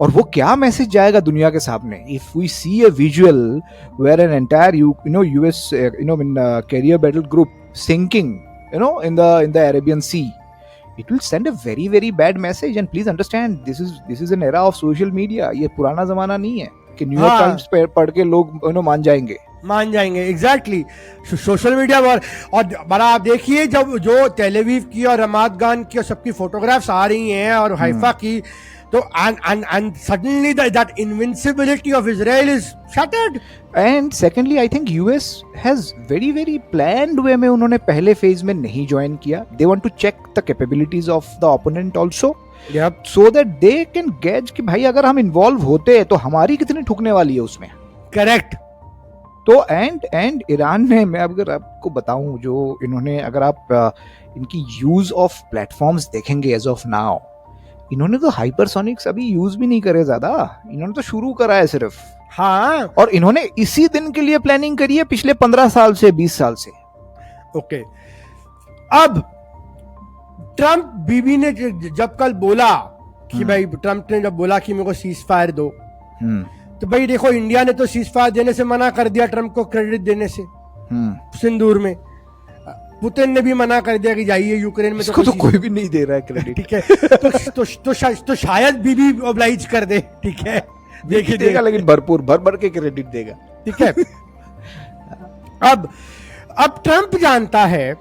और वो क्या मैसेज जाएगा दुनिया के सामने if we see a visual where an entire US carrier battle group sinking in the Arabian Sea. It will send a very, very bad message. And please understand, this is an era of social media. ये पुराना जमाना नहीं है कि न्यूयॉर्क टाइम्स पढ़ के लोग मान जाएंगे. एग्जैक्टली. सोशल मीडिया और बड़ा आप देखिए, जब जो तेल अवीव की और रमात गान की और सबकी फोटोग्राफ्स आ रही हैं और हाइफा की, तो and suddenly that invincibility of Israel is shattered. And secondly, I think US has very, very planned way में उन्होंने पहले फेज में नहीं ज्वाइन किया. They want to check the capabilities of the opponent also. Yep. So that they can gauge कि भाई अगर हम इन्वॉल्व होते तो हमारी कितनी ठुकने वाली है उसमें. करेक्ट. तो एंड ईरान ने, मैं अगर आपको बताऊं, जो इन्होंने, अगर आप इनकी यूज ऑफ प्लेटफॉर्म्स देखेंगे एज ऑफ नाउ, इन्होंने तो हाइपरसोनिक्स अभी यूज भी नहीं करे ज्यादा. इन्होंने तो शुरू करा है सिर्फ. हाँ. और इन्होंने इसी दिन के लिए प्लानिंग करी है पिछले 15 साल से, 20 साल से. ओके. अब ट्रंप बीबी ने जब कल बोला कि भाई, ट्रंप ने जब बोला कि मेरे को सीज फायर दो, तो भाई देखो, इंडिया ने तो सीज फायर देने से मना कर दिया ट्रंप को क्रेडिट देने से. सिंदूर में पुतिन ने भी मना कर दिया कि जाइए यूक्रेन में. तो कोई भी नहीं दे रहा है क्रेडिट. ठीक है. तो शायद बीबी ऑब्लाइज कर दे. ठीक है. देखिए देगा, लेकिन भर के क्रेडिट देगा. ठीक है. अब ट्रंप जानता है,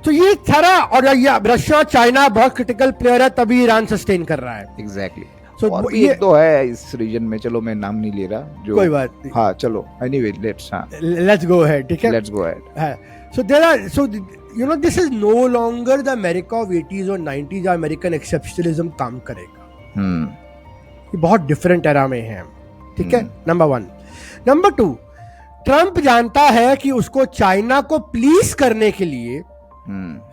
तो ये सारा, और ये रशिया चाइना बहुत क्रिटिकल प्लेयर है, तभी ईरान सस्टेन कर रहा है। एग्जैक्टली। So, और भी एक दो है इस रीजन में, चलो मैं नाम नहीं ले रहा, जो कोई बात नहीं, हाँ चलो, एनीवे लेट्स गो अहेड, ठीक है, let's go ahead. So there are, so you know this is no longer the America of 80s और 90s, अमेरिकन एक्सेप्शनलिज्म काम करेगा। ये बहुत डिफरेंट एरा में है, ठीक है, नंबर 1। नंबर 2, ट्रंप जानता है कि उसको चाइना को प्लीज करने के लिए,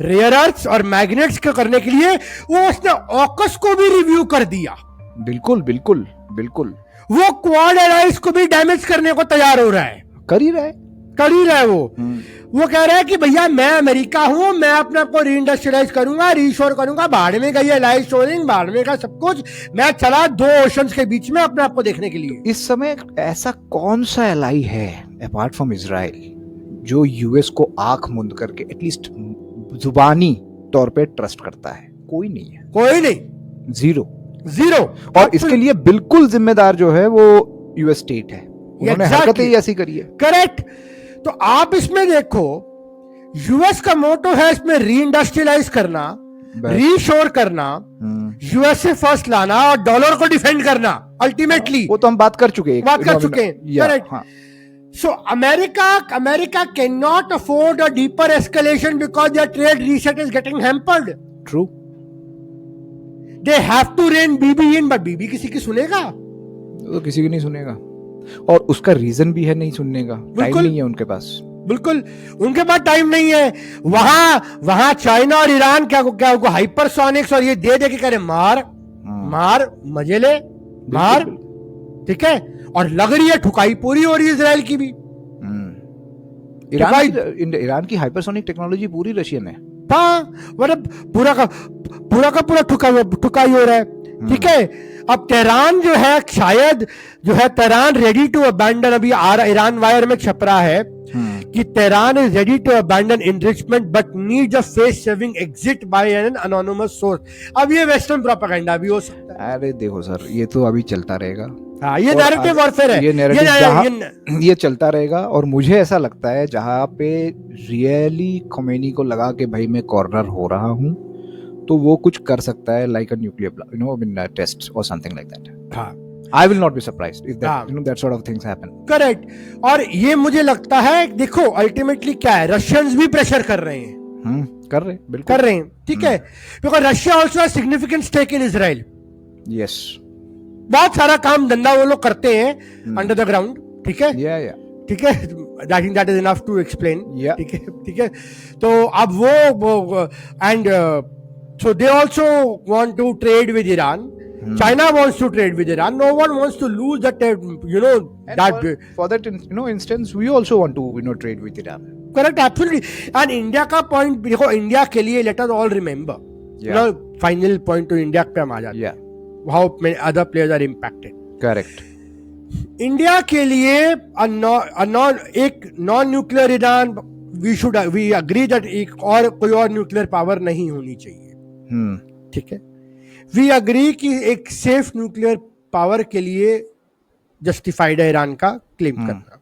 रेयर अर्थ्स और मैग्नेट्स को करने के लिए, वो उसने ऑकस को भी रिव्यू कर दिया। बिल्कुल बिल्कुल बिल्कुल। वो क्वाड एलाइज को भी डैमेज करने को तैयार हो रहा है, कर ही रहा है वो कह रहा है कि भैया मैं अमेरिका हूं, मैं अपने आप को रीइंडस्ट्रियलाइज करूंगा, रीशोर करूंगा, बाढ़ में गई एलाइज शोरिंग, बाढ़ में का सब कुछ, मैं चला 2 ओशंस के बीच में अपने आप को देखने के लिए। इस समय ऐसा कौन सा एलाई है अपार्ट फ्रॉम इजराइल जो यूएस को आंख मूंद करके एटलीस्ट जुबानी तौर पे ट्रस्ट करता है? कोई नहीं है, कोई नहीं, जीरो। और इसके लिए बिल्कुल जिम्मेदार जो है वो यूएस स्टेट है, उन्होंने हरकतें ही ऐसी करी है। करेक्ट। तो आप इसमें देखो, यूएस का मोटो है इसमें रीइंडस्ट्रियलाइज करना, रीशोर करना, यूएसए फर्स्ट लाना और डॉलर को डिफेंड करना अल्टीमेटली। वो तो हम बात कर चुके हैं। Correct. So America cannot afford a deeper escalation because their trade reset is getting hampered. True. They have to rein BB in, but BB किसी की सुनेगा? तो किसी की नहीं सुनेगा, और उसका रीजन भी है नहीं सुनने का, टाइम नहीं है उनके पास। बिल्कुल, उनके पास टाइम नहीं है। वहां चाइना और ईरान क्या हाइपरसोनिक्स और ये दे के करे मार मजे ले, मार, ठीक है, और लग रही है ठुकाई पूरी हो रही है इजराइल की भी। ईरान की हाइपरसोनिक टेक्नोलॉजी पूरी रशियन है, मतलब पूरा का पूरा ठुकाई हो रहा है, ठीक है। अब तेहरान जो है, शायद जो है तेहरान रेडी टू अबैंडन, अभी ईरान वायर में छप रहा है कि Tehran is ready to abandon enrichment but needs a face saving exit by an anonymous source. अब ये वेस्टर्न प्रोपेगेंडा भी हो सकता है। अरे देखो सर, ये तो अभी चलता रहेगा। हाँ, ये नैरेटिव वॉरफेयर है, ये चलता रहेगा। और मुझे ऐसा लगता है जहां पे रियली खोमेनी को लगा कि भाई मैं कॉर्नर हो रहा हूं, तो वो कुछ कर सकता है, लाइक अ न्यूक्लियर टेस्ट और समथिंग लाइक दैट। हाँ, I will not be surprised if that that sort of things happen. Correct. और ये मुझे लगता है, देखो अल्टीमेटली क्या है, रशियंस भी प्रेशर कर रहे हैं, बिल्कुल कर रहे हैं, ठीक है, because Russia also has significant stake in Israel. Yes, बहुत सारा काम धंधा वो लोग करते हैं अंडर द ग्राउंड, ठीक है, ठीक है, that is enough to explain, ठीक है। तो अब वो and so they also want to trade with Iran. China wants to trade with Iran. No one wants to lose that, for that instance, we also want to trade with Iran. Correct, absolutely. And India का point देखो, India के लिए let us all remember, final point to India पे हम आ जाते हैं, how many other players are impacted. Correct. India के लिए एक non nuclear Iran, we agree that एक और कोई और न्यूक्लियर पावर नहीं होनी चाहिए, ठीक है. वी अग्री कि एक सेफ न्यूक्लियर पावर के लिए जस्टिफाइड है ईरान का क्लेम करना.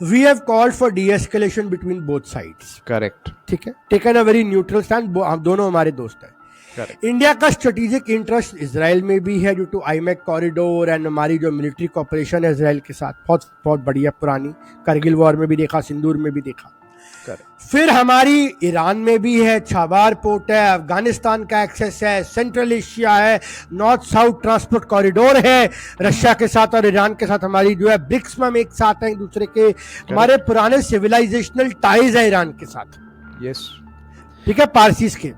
We have called for de-escalation between both sides. Correct, ठीक है, taken a very neutral stand. हम दोनों हमारे दोस्त हैं. इंडिया का स्ट्रेटेजिक इंटरेस्ट इजराइल में भी है due to IMEC corridor and हमारी जो मिलिट्री कॉपरेशन है इजराइल के साथ बहुत बढ़िया पुरानी, करगिल वॉर में भी देखा, सिंदूर में भी देखा. फिर हमारी ईरान में भी है, छाबार पोर्ट है, अफगानिस्तान का एक्सेस है, सेंट्रल एशिया है, नॉर्थ साउथ ट्रांसपोर्ट कॉरिडोर है रशिया के साथ और ईरान के साथ. हमारी जो है ब्रिक्स में हम एक साथ हैं एक दूसरे के. हमारे पुराने सिविलाइजेशनल टाइज है ईरान के साथ. यस, ठीक है, पारसीज के.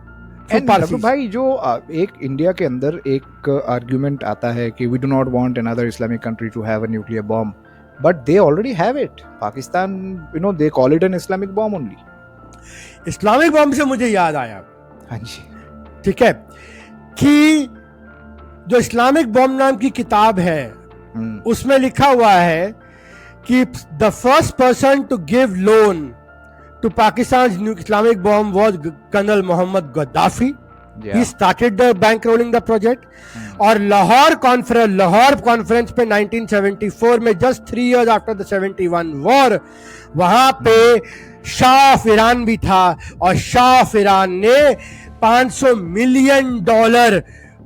भाई जो एक इंडिया के अंदर एक आर्ग्यूमेंट आता है कि we do not want another Islamic country to have a nuclear bomb, but they already have it. Pakistan, they call it an Islamic bomb only. Islamic bomb से मुझे याद आया, हाँ जी, ठीक है, कि जो इस्लामिक बॉम्ब नाम की किताब है उसमें लिखा हुआ है कि the first person to give loan to Pakistan Islamic bomb was colonel Muhammad Gaddafi. He started the bankrolling the project. और लाहौर कॉन्फ्रेंस पे 1974 में just 3 years after the 71 war, वहां पे शाह ऑफ ईरान भी था और शाह ऑफ ईरान ने $500 मिलियन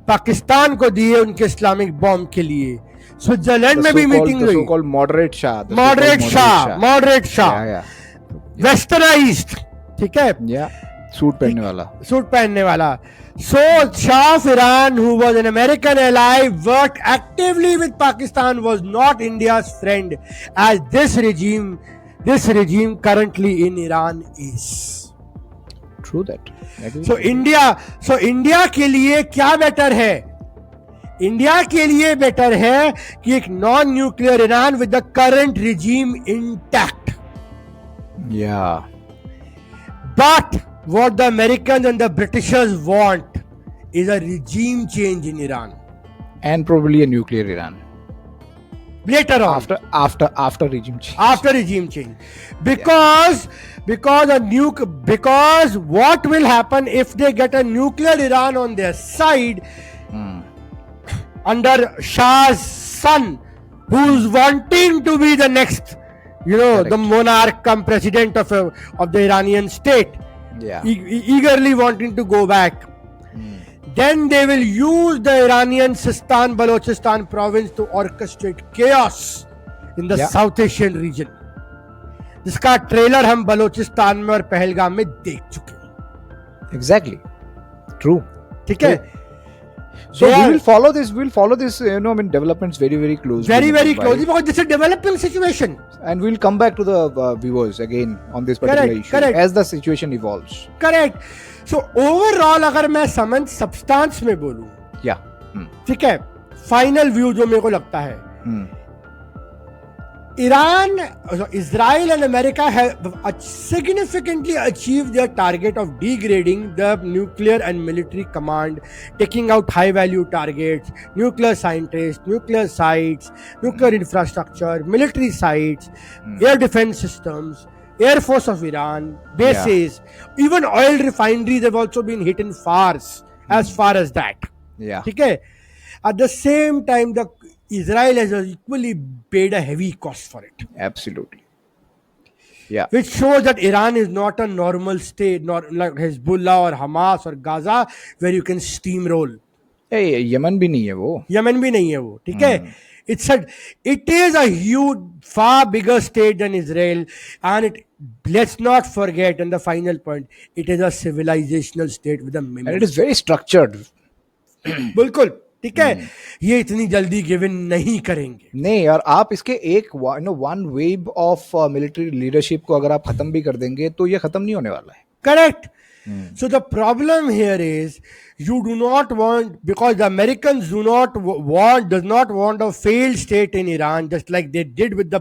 पाकिस्तान को दिए उनके इस्लामिक बॉम्ब के लिए. स्विट्जरलैंड में भी मीटिंग हुई. Moderate Shah westernised. ठीक है, सूट पहनने वाला. So Shah of Iran, who was an American ally, worked actively with Pakistan, was not India's friend, as this regime currently in Iran is. True that. So India के लिए क्या बेटर है? इंडिया के लिए बेटर है कि एक non nuclear Iran with the current regime intact. Yeah. But what the Americans and the Britishers want is a regime change in Iran, and probably a nuclear Iran later on. After regime change. After regime change, because what will happen if they get a nuclear Iran on their side under Shah's son, who's wanting to be the next, the monarch come president of the Iranian state. Eagerly wanting to go back. Then they will use the Iranian Sistan Balochistan province to orchestrate chaos in the South Asian region, जिसका ट्रेलर हम बलोचिस्तान में और पहलगाम में देख चुके हैं. Exactly. True. ठीक है. So we'll follow this developments very closely. Very closely, because this is a developing situation. And we'll come back to the viewers again on this particular issue as the situation evolves. Correct. So overall अगर मैं substance में बोलूं, ठीक है, final view जो मेरे को लगता है, Israel and America have significantly achieved their target of degrading the nuclear and military command, taking out high-value targets, nuclear scientists, nuclear sites, nuclear infrastructure, military sites, air defense systems, Air Force of Iran, bases, even oil refineries have also been hit in as far as that. ठीक है. At the same time, Israel has equally paid a heavy cost for it. Absolutely. Which shows that Iran is not a normal state, not like Hezbollah or Hamas or Gaza, where you can steamroll. Yemen भी नहीं है वो. ठीक है. It is a huge, far bigger state than Israel, and let's not forget, and the final point, it is a civilizational state with a memory. And it is very structured. बिल्कुल. ठीक है. ये इतनी जल्दी गिवन नहीं करेंगे. नहीं, और आप इसके एक one wave of military leadership को अगर आप खत्म भी कर देंगे तो ये खत्म नहीं होने वाला है. Correct. So the problem here is you do not want, because the Americans does not want a failed state in Iran, just like they did with the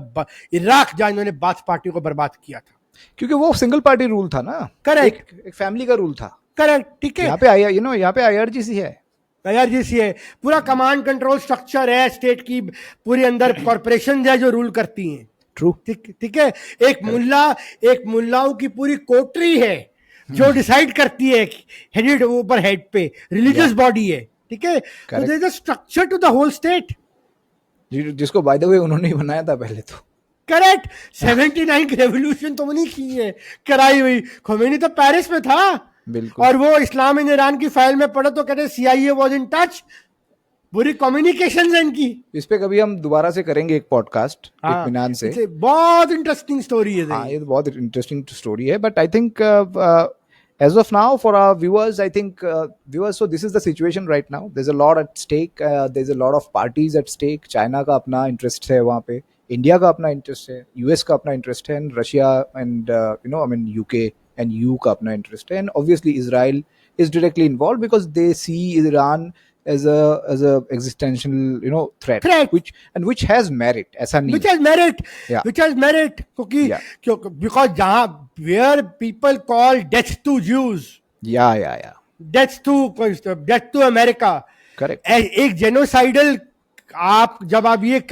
Iraq, जहाँ इन्होंने बाथ पार्टी को बर्बाद किया था. क्योंकि वो सिंगल पार्टी रूल था ना. करेक्ट. एक फैमिली का रूल था. करेक्ट. ठीक है. यहाँ पे IRGC है. पूरा कमांड कंट्रोल स्ट्रक्चर है स्टेट की, पूरी अंदर कॉर्पोरेशन है जो रूल करती हैं. ट्रू. ठीक है. एक मुल्लाओं की पूरी कोटरी है जो डिसाइड करती है हेड पे, रिलीजियस बॉडी है. ठीक है. तो there is a structure to the whole state, जिसको बाय द वे उन्होंने ही बनाया था पहले तो. करेक्ट. 79 की रेवोल्यूशन तो नहीं की है, कराई हुई. खोमेनी तो पेरिस में था. बिल्कुल. और वो इस्लाम इन ईरान की फाइल में पढ़ो तो कहते CIA वाज इन टच, पूरी कम्युनिकेशन है इनकी. इस पे कभी हम दोबारा से करेंगे एक पॉडकास्ट इत्मीनान से. बहुत इंटरेस्टिंग स्टोरी है. ये बहुत इंटरेस्टिंग स्टोरी है. But I think as of now, for our viewers, I think so this is the situation right now. There's a lot at stake. There's a lot of parties at stake. China का अपना इंटरेस्ट है वहाँ पे, इंडिया का अपना इंटरेस्ट है, US का अपना इंटरेस्ट है, and Russia and UK and EU का अपना इंटरेस्ट है, and obviously Israel is directly involved because they see Iran as a existential threat. which has merit. ऐसा नहीं. Which has merit क्योंकि because जहाँ where people call death to Jews. Death to America. Correct. एक genocidal, जब आप ये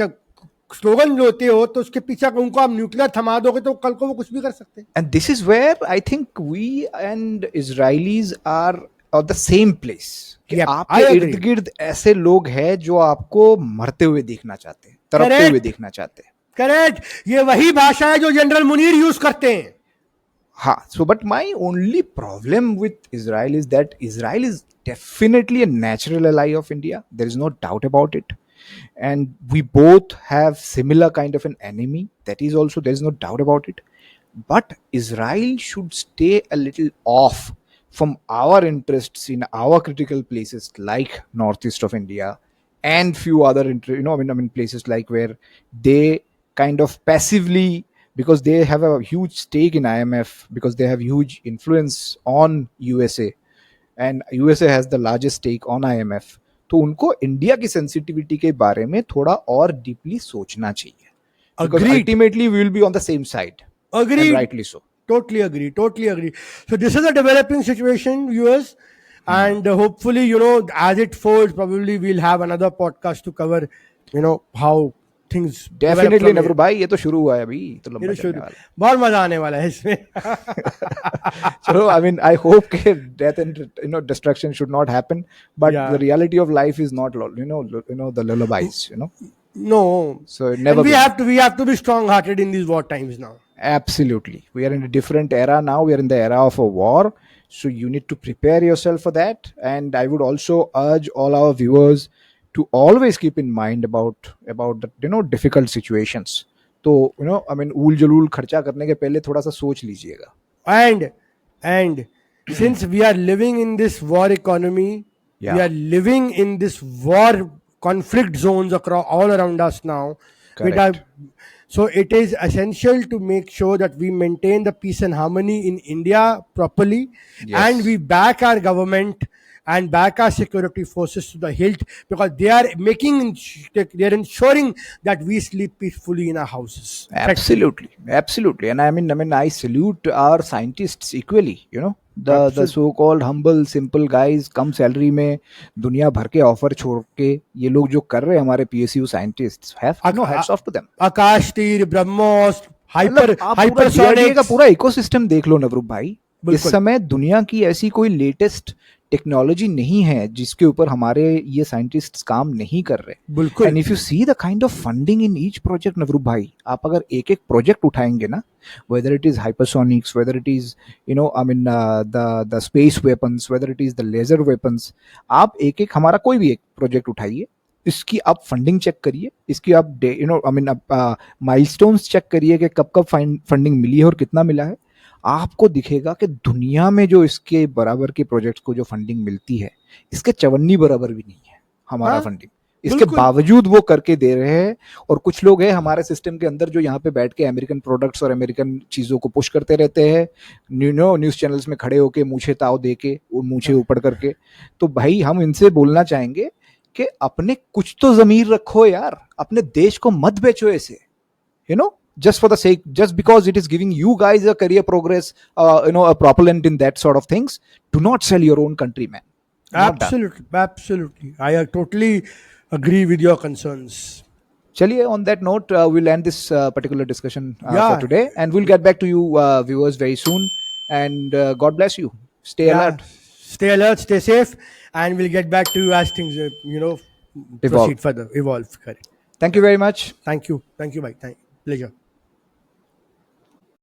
स्लोगन लेते हो तो उसके पीछे उनको आप न्यूक्लियर थमा दोगे तो कल को वो कुछ भी कर सकते हैं. And this is where I think we and Israelis are और द सेम प्लेस कि Yep, आपके I इर्द agree. गिर्द ऐसे लोग हैं जो आपको मरते हुए देखना चाहते हैं, तड़पते हुए Correct. देखना चाहते हैं. करेक्ट, ये वही भाषा है जो जनरल मुनीर यूज करते हैं. हाँ, so but my only problem with Israel is that Israel is definitely a natural ally of India. There is no doubt about it. And we both have similar kind of an enemy. That is also, there is no doubt about it. But Israel should stay a little off from our interests in our critical places like northeast of India and few other I mean places like where they kind of passively, because they have a huge stake in IMF, because they have huge influence on USA, and USA has the largest stake on IMF. तो उनको इंडिया की सेंसिटिविटी के बारे में थोड़ा और डीपली सोचना चाहिए, because Agreed. ultimately we will be on the same side, and Agreed. rightly so. Totally agree. Totally agree. So this is a developing situation, viewers, and hopefully, as it folds, probably we'll have another podcast to cover, how things develop definitely from नवरू here. भाई, ये तो शुरू हुआ है, अभी तो लंबा ये चलने शुरू, वाला है. बहुत मजा आने वाला है इसमें. चलो, I mean, I hope के death and destruction should not happen, but Yeah. the reality of life is not the lullabies, No. so it And never we will. have to be strong hearted in these war times now. Absolutely, we are in a different era now. We are in the era of a war, so you need to prepare yourself for that. And I would also urge all our viewers to always keep in mind about the difficult situations. तो I mean, ऊल जलूल खर्चा करने के पहले थोड़ा सा सोच लीजिएगा. And since we are living in this war economy, we Yeah. are living in this war conflict zones across all around us now. Correct. So it is essential to make sure that we maintain the peace and harmony in India properly, Yes. and we back our government and back our security forces to the hilt, because they are ensuring that we sleep peacefully in our houses. Absolutely, and I mean, I salute our scientists equally. The Absolutely. so-called humble, simple guys, come salary में दुनिया भर के ऑफर छोड़ के ये लोग जो कर रहे हैं, हमारे PSU scientists, hats off to them. आकाश तीर, ब्रह्मोस, मतलब आप पूरा DRDA हाइपरसोनिक्स का पूरा इकोसिस्टम देख लो नवरूप भाई. इस बिल्कुल. समय दुनिया की ऐसी कोई लेटेस्ट टेक्नोलॉजी नहीं है जिसके ऊपर हमारे ये साइंटिस्ट्स काम नहीं कर रहे. बिल्कुल. And if you see the kind of funding in each project Navroop भाई, आप अगर एक एक प्रोजेक्ट उठाएंगे ना, whether it is hypersonics, whether it is the space weapons, whether it is the laser weapons, आप एक एक हमारा कोई भी एक प्रोजेक्ट उठाइए, इसकी आप फंडिंग चेक करिए, इसकी आप माइलस्टोन्स चेक करिए कि कब कब फंडिंग मिली है और कितना मिला है. आपको दिखेगा कि दुनिया में जो इसके बराबर के प्रोजेक्ट्स को जो फंडिंग मिलती है, इसके 54 बराबर भी नहीं है हमारा हाँ, फंडिंग. इसके बिल्कुल. बावजूद वो करके दे रहे हैं. और कुछ लोग हैं हमारे सिस्टम के अंदर जो यहाँ पे बैठ के अमेरिकन प्रोडक्ट्स और अमेरिकन चीजों को पुश करते रहते हैं, न्यूज चैनल्स में खड़े होके मूछे ताव दे के, मूछे ऊपर करके. तो भाई हम इनसे बोलना चाहेंगे कि अपने कुछ तो जमीर रखो यार, अपने देश को मत बेचो ऐसे, just for the sake, just because it is giving you guys a career progress, a propellant in that sort of things. Do not sell your own country, man. Not done. Absolutely. I totally agree with your concerns. Chaliye, on that note, we'll end this particular discussion Yeah. for today, and we'll get back to you viewers very soon. And God bless you. Stay alert. Stay alert, stay safe, and we'll get back to you as things, proceed further, evolve. Correct. Thank you very much. Thank you, bye. Pleasure.